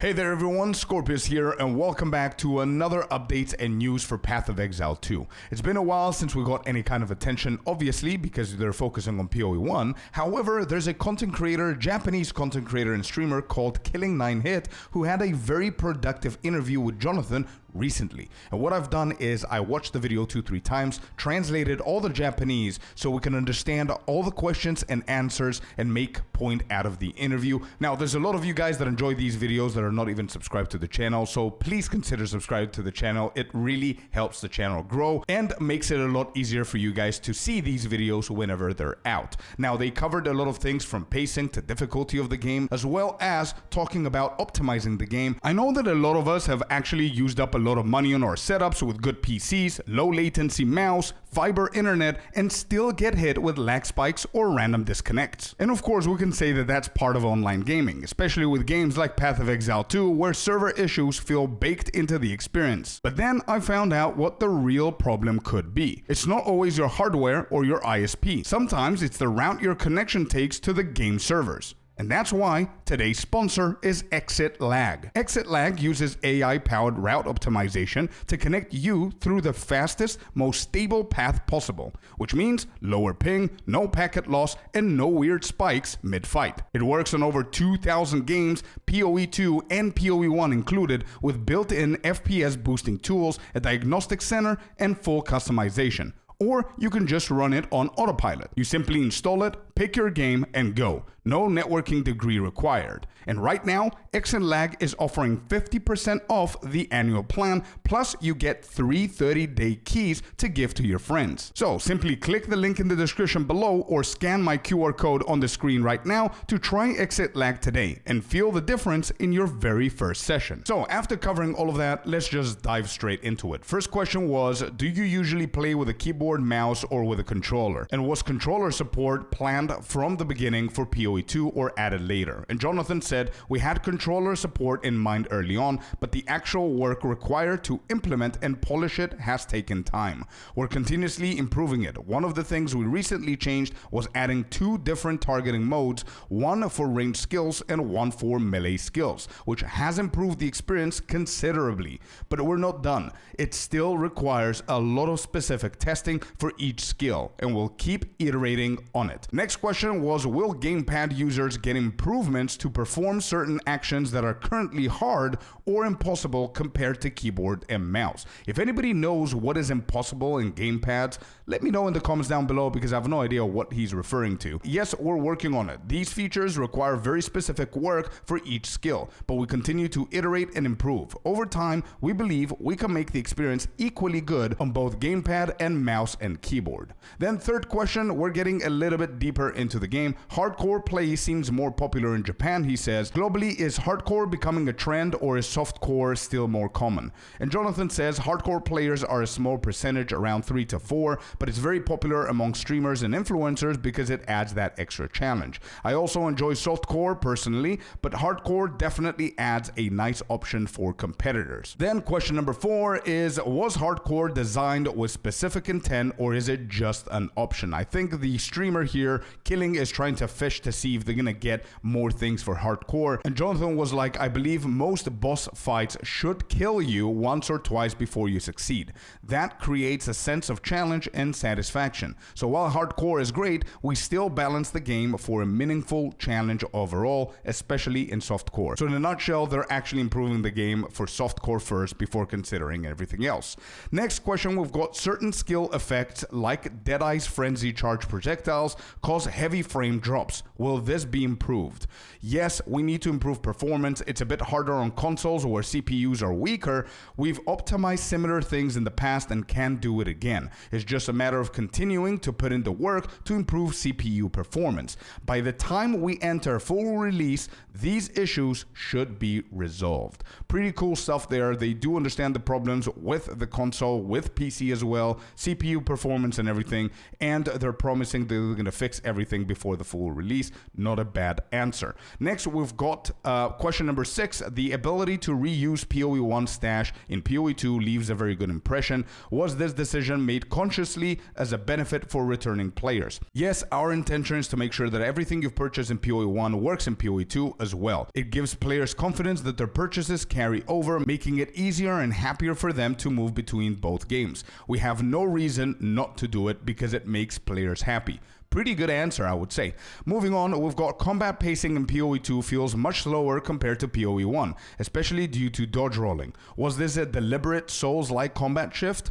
Hey there everyone, Scorpius here, and welcome back to another updates and news for Path of Exile 2. It's been a while since we got any kind of attention, obviously, because they're focusing on PoE 1. However, there's a content creator, Japanese content creator and streamer called Killing9Hit, who had a very productive interview with Jonathan recently. And what I've done is I watched the video 2-3 times, translated all the Japanese so we can understand all the questions and answers and make point out of the interview. Now, there's a lot of you guys that enjoy these videos that are not even subscribed to the channel, so please consider subscribing to the channel. It really helps the channel grow and makes it a lot easier for you guys to see these videos whenever they're out. Now, they covered a lot of things from pacing to difficulty of the game, as well as talking about optimizing the game. I know that a lot of us have actually used up a lot of money on our setups with good PCs, low latency mouse, fiber internet, and still get hit with lag spikes or random disconnects. And of course, we can say that that's part of online gaming, especially with games like Path of Exile 2, where server issues feel baked into the experience. But then I found out what the real problem could be. It's not always your hardware or your ISP. Sometimes it's the route your connection takes to the game servers. And that's why today's sponsor is ExitLag. ExitLag uses AI-powered route optimization to connect you through the fastest, most stable path possible, which means lower ping, no packet loss, and no weird spikes mid-fight. It works on over 2,000 games, PoE 2 and PoE 1 included, with built-in FPS boosting tools, a diagnostic center, and full customization. Or you can just run it on autopilot. You simply install it, pick your game, and go. No networking degree required. And right now, ExitLag is offering 50% off the annual plan, plus you get 3 30-day keys to give to your friends. So simply click the link in the description below or scan my QR code on the screen right now to try ExitLag today and feel the difference in your very first session. So after covering all of that, let's just dive straight into it. First question was, do you usually play with a keyboard, mouse, or with a controller? And was controller support planned from the beginning for PoE 2 or added later? And Jonathan said, we had controller support in mind early on, but the actual work required to implement and polish it has taken time. We're continuously improving it. One of the things we recently changed was adding 2 different targeting modes, one for ranged skills and one for melee skills, which has improved the experience considerably. But we're not done. It still requires a lot of specific testing for each skill, and we'll keep iterating on it. Next question was, will gamepad users get improvements to perform certain actions that are currently hard or impossible compared to keyboard and mouse? If anybody knows what is impossible in gamepads, let me know in the comments down below, because I have no idea what he's referring to. Yes, we're working on it. These features require very specific work for each skill, but we continue to iterate and improve. Over time, we believe we can make the experience equally good on both gamepad and mouse and keyboard. Then third question, we're getting a little bit deeper into the game. Hardcore play seems more popular in Japan, he says. Globally, is hardcore becoming a trend, or is softcore still more common? And Jonathan says hardcore players are a small percentage, around 3 to 4, but it's very popular among streamers and influencers because it adds that extra challenge. I also enjoy softcore personally, but hardcore definitely adds a nice option for competitors. Then question number 4 is, was hardcore designed with specific intent, or is it just an option? I think the streamer here, Killing, is trying to fish to see if they're gonna get more things for hardcore. And Jonathan was like, I believe most boss fights should kill you once or twice before you succeed. That creates a sense of challenge and satisfaction. So while hardcore is great, we still balance the game for a meaningful challenge overall, especially in softcore. So in a nutshell, they're actually improving the game for softcore first before considering everything else. Next question, we've got certain skill effects like Deadeye's frenzy charge projectiles cause heavy frame drops. Will this be improved? Yes, we need to improve performance. It's a bit harder on consoles where CPUs are weaker. We've optimized similar things in the past and can do it again. It's just a matter of continuing to put in the work to improve CPU performance. By the time we enter full release, these issues should be resolved. Pretty cool stuff there. They do understand the problems with the console, with PC as well, CPU performance and everything, and they're promising they're going to fix everything before the full release. not a bad answer. Next, we've got question number 6. The ability to reuse PoE1 stash in PoE2 leaves a very good impression. Was this decision made consciously as a benefit for returning players? Yes, our intention is to make sure that everything you've purchased in PoE1 works in PoE2 as well. It gives players confidence that their purchases carry over, making it easier and happier for them to move between both games. We have no reason not to do it because it makes players happy. Pretty good answer, I would say. Moving on, we've got combat pacing in PoE2 feels much slower compared to PoE1, especially due to dodge rolling. Was this a deliberate Souls-like combat shift?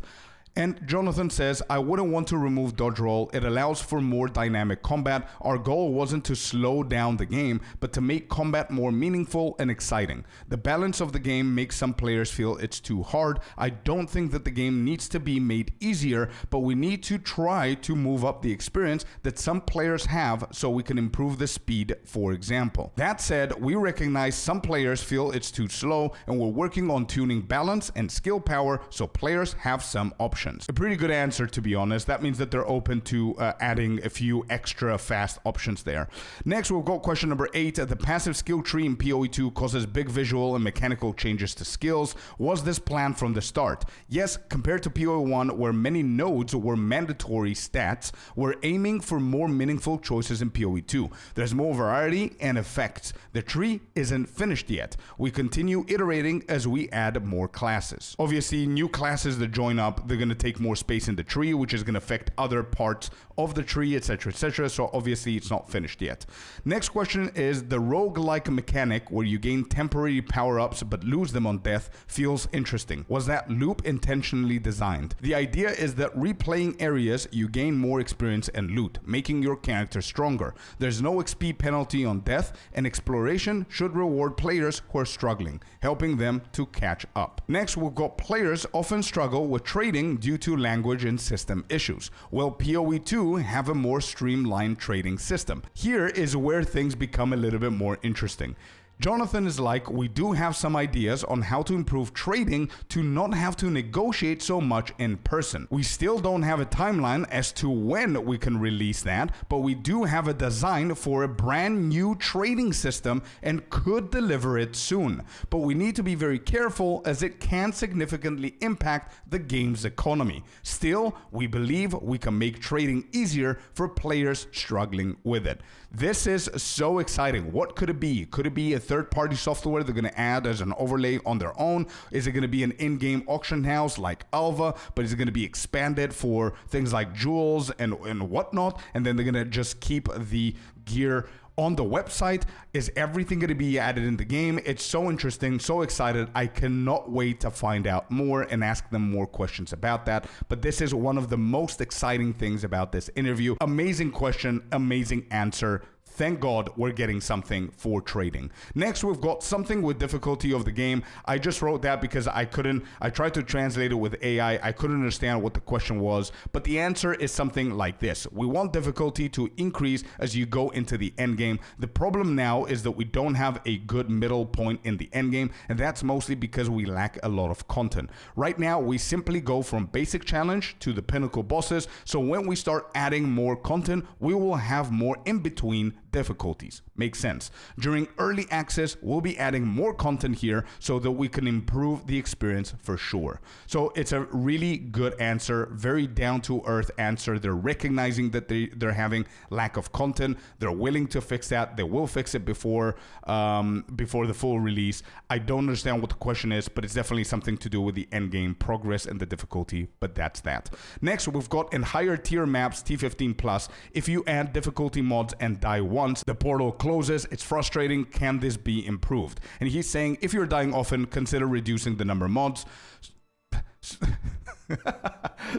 And Jonathan says, I wouldn't want to remove dodge roll. It allows for more dynamic combat. Our goal wasn't to slow down the game, but to make combat more meaningful and exciting. The balance of the game makes some players feel it's too hard. I don't think that the game needs to be made easier, but we need to try to move up the experience that some players have so we can improve the speed, for example. That said, we recognize some players feel it's too slow, and we're working on tuning balance and skill power so players have some options. A pretty good answer, to be honest. That means that they're open to adding a few extra fast options there. Next, we've got question number 8. The passive skill tree in PoE2 causes big visual and mechanical changes to skills. Was this planned from the start? Yes, compared to PoE1, where many nodes were mandatory stats, we're aiming for more meaningful choices in PoE2. There's more variety and effects. The tree isn't finished yet. We continue iterating as we add more classes. Obviously, new classes that join up, they're going to take more space in the tree, which is going to affect other parts of the tree, etc., etc. So obviously it's not finished yet. Next question is, the roguelike mechanic where you gain temporary power-ups but lose them on death feels interesting. Was that loop intentionally designed? The idea is that replaying areas, you gain more experience and loot, making your character stronger. There's no XP penalty on death, and exploration should reward players who are struggling, helping them to catch up. Next, we've got players often struggle with trading due to language and system issues. Well, PoE2 have a more streamlined trading system. Here is where things become a little bit more interesting. Jonathan is like, we do have some ideas on how to improve trading to not have to negotiate so much in person. We still don't have a timeline as to when we can release that, but we do have a design for a brand new trading system and could deliver it soon. But we need to be very careful as it can significantly impact the game's economy. Still, we believe we can make trading easier for players struggling with it. This is so exciting. What could it be? Could it be a third-party software they're going to add as an overlay on their own? Is it going to be an in-game auction house like Alva, but is it going to be expanded for things like jewels and whatnot, and then they're going to just keep the gear on the website? Is everything going to be added in the game? It's so interesting, so excited. I cannot wait to find out more and ask them more questions about that. But this is one of the most exciting things about this interview. Amazing question, amazing answer. Thank God we're getting something for trading. Next, we've got something with difficulty of the game. I just wrote that because I tried to translate it with AI. I couldn't understand what the question was, but the answer is something like this. We want difficulty to increase as you go into the end game. The problem now is that we don't have a good middle point in the end game, and that's mostly because we lack a lot of content. Right now, we simply go from basic challenge to the pinnacle bosses. So when we start adding more content, we will have more in between difficulties. Makes sense. During early access, we'll be adding more content here so that we can improve the experience for sure. So it's a really good answer, very down-to-earth answer. They're recognizing that they're having lack of content. They're willing to fix that. They will fix it before the full release. I don't understand what the question is, but it's definitely something to do with the end game progress and the difficulty, but that's that. Next, we've got in higher tier maps, T15+, if you add difficulty mods and die once, the portal closes. It's frustrating. Can this be improved? And he's saying, if you're dying often, consider reducing the number of mods.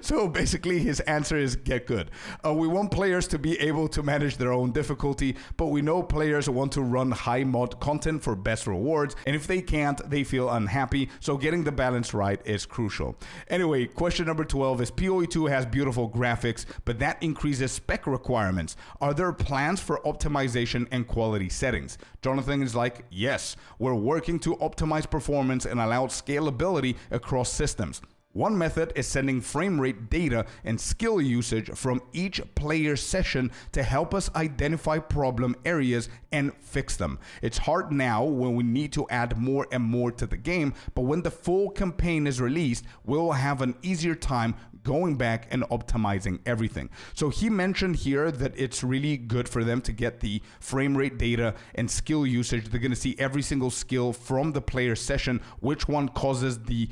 So basically his answer is get good. We want players to be able to manage their own difficulty, but we know players want to run high mod content for best rewards, and if they can't, they feel unhappy, so getting the balance right is crucial. Anyway, question number 12 is PoE2 has beautiful graphics, but that increases spec requirements. Are there plans for optimization and quality settings? Jonathan is like, yes, we're working to optimize performance and allow scalability across systems. One method is sending frame rate data and skill usage from each player's session to help us identify problem areas and fix them. It's hard now when we need to add more and more to the game, but when the full campaign is released, we'll have an easier time going back and optimizing everything. So he mentioned here that it's really good for them to get the frame rate data and skill usage. They're going to see every single skill from the player session, which one causes the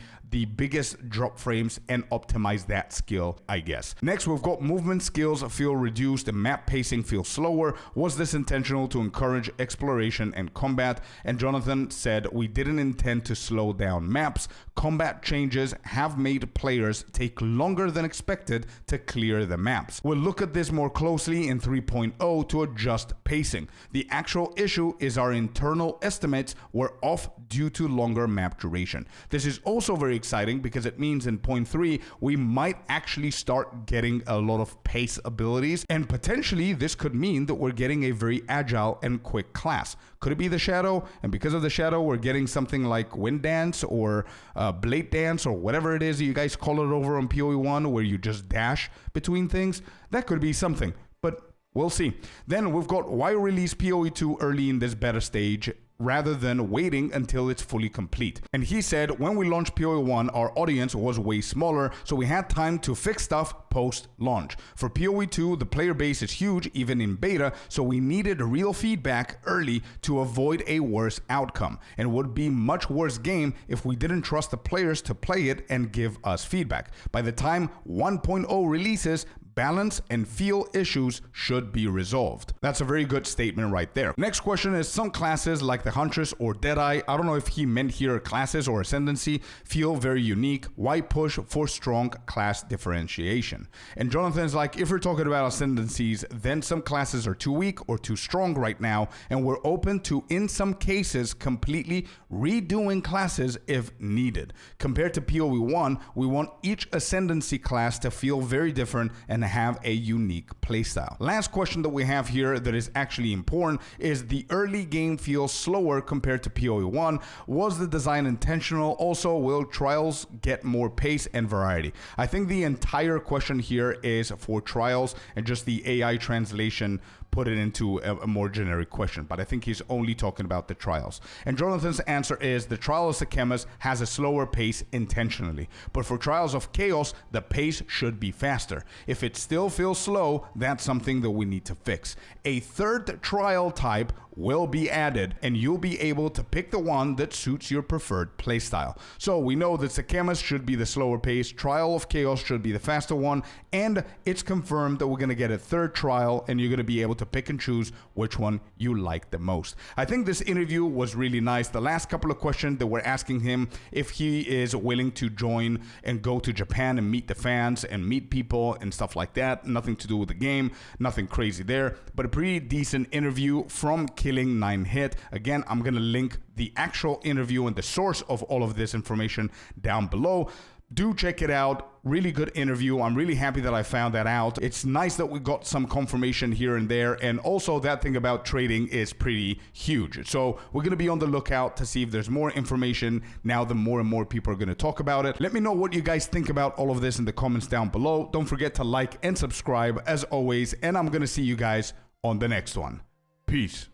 biggest drop frames, and optimize that skill, I guess. Next, we've got movement skills feel reduced and map pacing feels slower. Was this intentional to encourage exploration and combat? And Jonathan said, we didn't intend to slow down maps. Combat changes have made players take longer than expected to clear the maps. We'll look at this more closely in 3.0 to adjust pacing. The actual issue is our internal estimates were off due to longer map duration. This is also very exciting because it means in 0.3 we might actually start getting a lot of pace abilities, and potentially this could mean that we're getting a very agile and quick class. Could it be the Shadow? And because of the Shadow, we're getting something like Wind Dance or Blade Dance or whatever it is you guys call it over on PoE1, where you just dash between things. That could be something, but we'll see. Then we've got why release PoE2 early in this beta stage rather than waiting until it's fully complete. And he said, when we launched PoE1, our audience was way smaller, so we had time to fix stuff post-launch. For PoE2, the player base is huge, even in beta, so we needed real feedback early to avoid a worse outcome. And it would be much worse game if we didn't trust the players to play it and give us feedback. By the time 1.0 releases, balance and feel issues should be resolved. That's a very good statement right there. Next question is, some classes like the Huntress or Deadeye, I don't know if he meant here classes or Ascendancy, feel very unique. Why push for strong class differentiation? And Jonathan's like, if we're talking about Ascendancies, then some classes are too weak or too strong right now, and we're open to, in some cases, completely redoing classes if needed. Compared to PoE1, we want each Ascendancy class to feel very different and have a unique playstyle. Last question that we have here that is actually important is, the early game feels slower compared to PoE1. Was the design intentional? Also, will trials get more pace and variety? I think the entire question here is for trials, and just the AI translation put it into a more generic question, but I think he's only talking about the trials. And Jonathan's answer is, the Trial of Sechemus has a slower pace intentionally, but for Trials of Chaos, the pace should be faster. If it still feels slow, that's something that we need to fix. A third trial type will be added, and you'll be able to pick the one that suits your preferred playstyle. So we know that Sechemus should be the slower pace, Trial of Chaos should be the faster one, and it's confirmed that we're going to get a third trial, and you're going to be able to pick and choose which one you like the most. I think this interview was really nice. The last couple of questions that were asking him if he is willing to join and go to Japan and meet the fans and meet people and stuff like that. Nothing to do with the game, nothing crazy there, but a pretty decent interview from Killing 9hit. Again, I'm going to link the actual interview and the source of all of this information down below. Do check it out. Really good interview. I'm really happy that I found that out. It's nice that we got some confirmation here and there. And also, that thing about trading is pretty huge. So we're going to be on the lookout to see if there's more information now that more and more people are going to talk about it. Let me know what you guys think about all of this in the comments down below. Don't forget to like and subscribe as always. And I'm going to see you guys on the next one. Peace.